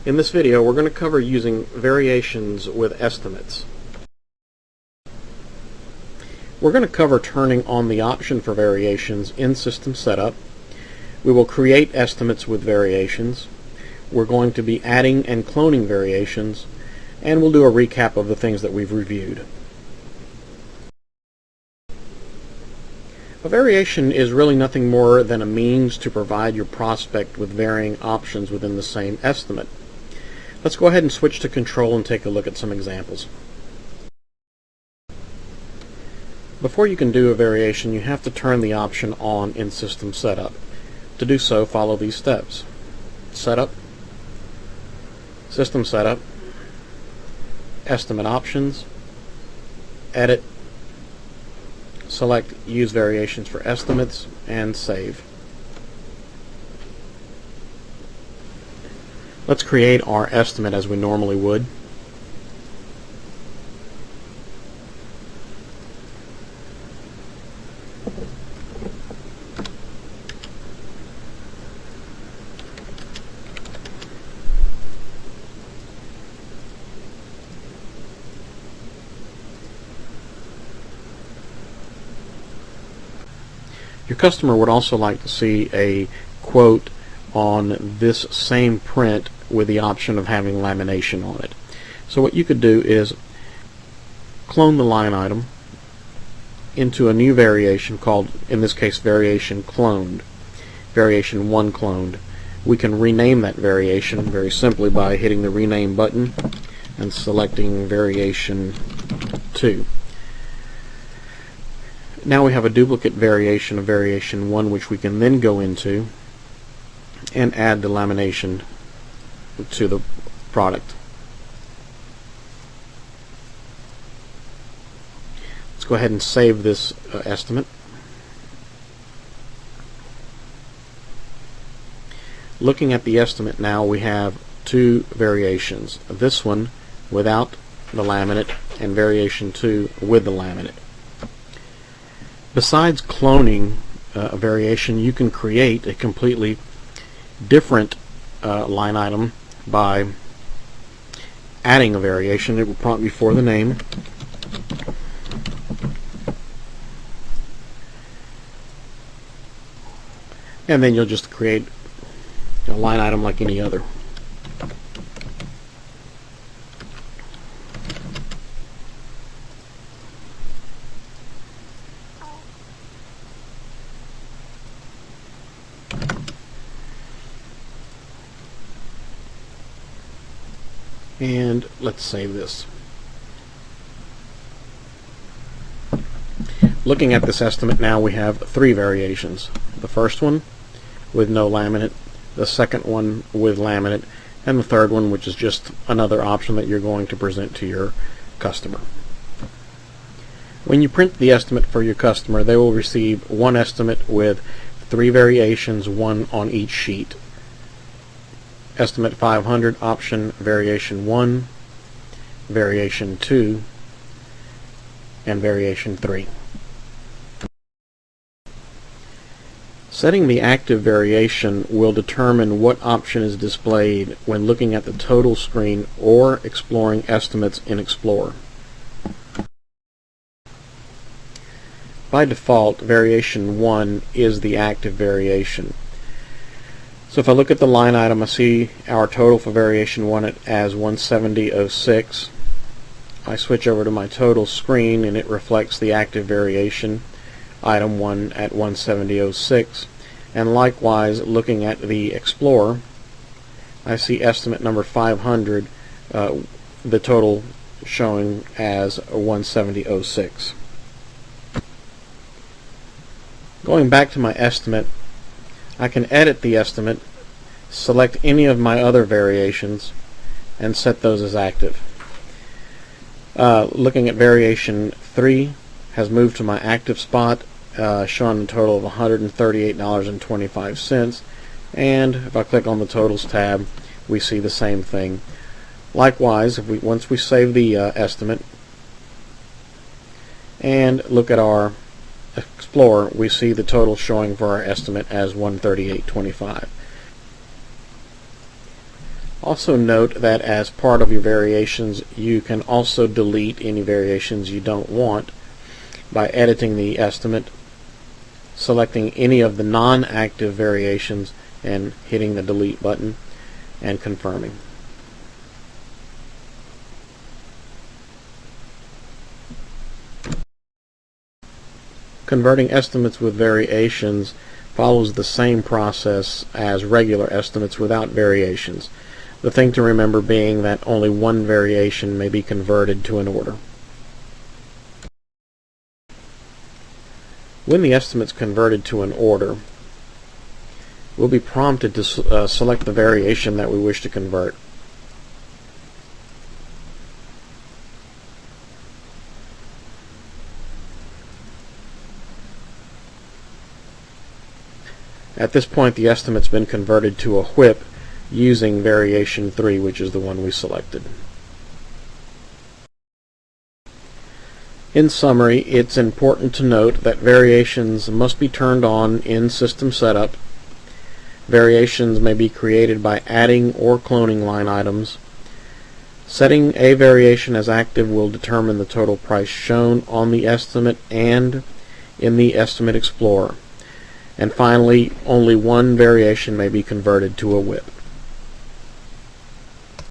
In this video, we're going to cover using variations with estimates. We're going to cover turning on the option for variations in System Setup. We will create estimates with variations. We're going to be adding and cloning variations, and we'll do a recap of the things that we've reviewed. A variation is really nothing more than a means to provide your prospect with varying options within the same estimate. Let's go ahead and switch to Control and take a look at some examples. Before you can do a variation, you have to turn the option on in System Setup. To do so, follow these steps. Setup, System Setup, Estimate Options, Edit, select Use Variations for Estimates, and Save. Let's create our estimate as we normally would. Your customer would also like to see a quote on this same print with the option of having lamination on it. So what you could do is clone the line item into a new variation called, in this case, Variation Cloned, Variation 1 Cloned. We can rename that variation very simply by hitting the Rename button and selecting Variation 2. Now we have a duplicate variation of Variation 1, which we can then go into and add the lamination to the product. Let's go ahead and save this estimate. Looking at the estimate now, we have two variations. This one without the laminate and Variation 2 with the laminate. Besides cloning a variation, you can create a completely different line item by adding a variation. It will prompt you for the name. And then you'll just create a line item like any other. And let's save this. Looking at this estimate now, we have three variations. The first one with no laminate, the second one with laminate, and the third one, which is just another option that you're going to present to your customer. When you print the estimate for your customer, they will receive one estimate with three variations, one on each sheet. Estimate 500, option Variation 1, Variation 2, and Variation 3. Setting the active variation will determine what option is displayed when looking at the total screen or exploring estimates in Explorer. By default, Variation 1 is the active variation. So if I look at the line item, I see our total for Variation 1 as 170.06. I switch over to my total screen and it reflects the active variation, item 1 at 170.06. And likewise, looking at the Explorer, I see estimate number 500, the total showing as 170.06. Going back to my estimate, I can edit the estimate, select any of my other variations, and set those as active. Looking at Variation 3 has moved to my active spot, showing a total of $138.25, and if I click on the Totals tab, we see the same thing. Likewise, once we save the estimate and look at our Explorer, we see the total showing for our estimate as $138.25. Also note that as part of your variations, you can also delete any variations you don't want by editing the estimate, selecting any of the non-active variations and hitting the delete button and confirming. Converting estimates with variations follows the same process as regular estimates without variations. The thing to remember being that only one variation may be converted to an order. When the estimate's converted to an order, we'll be prompted to select the variation that we wish to convert. At this point, the estimate's been converted to a WHIP using variation 3, which is the one we selected. In summary, it's important to note that variations must be turned on in System Setup. Variations may be created by adding or cloning line items. Setting a variation as active will determine the total price shown on the estimate and in the Estimate Explorer. And finally, only one variation may be converted to a WHIP.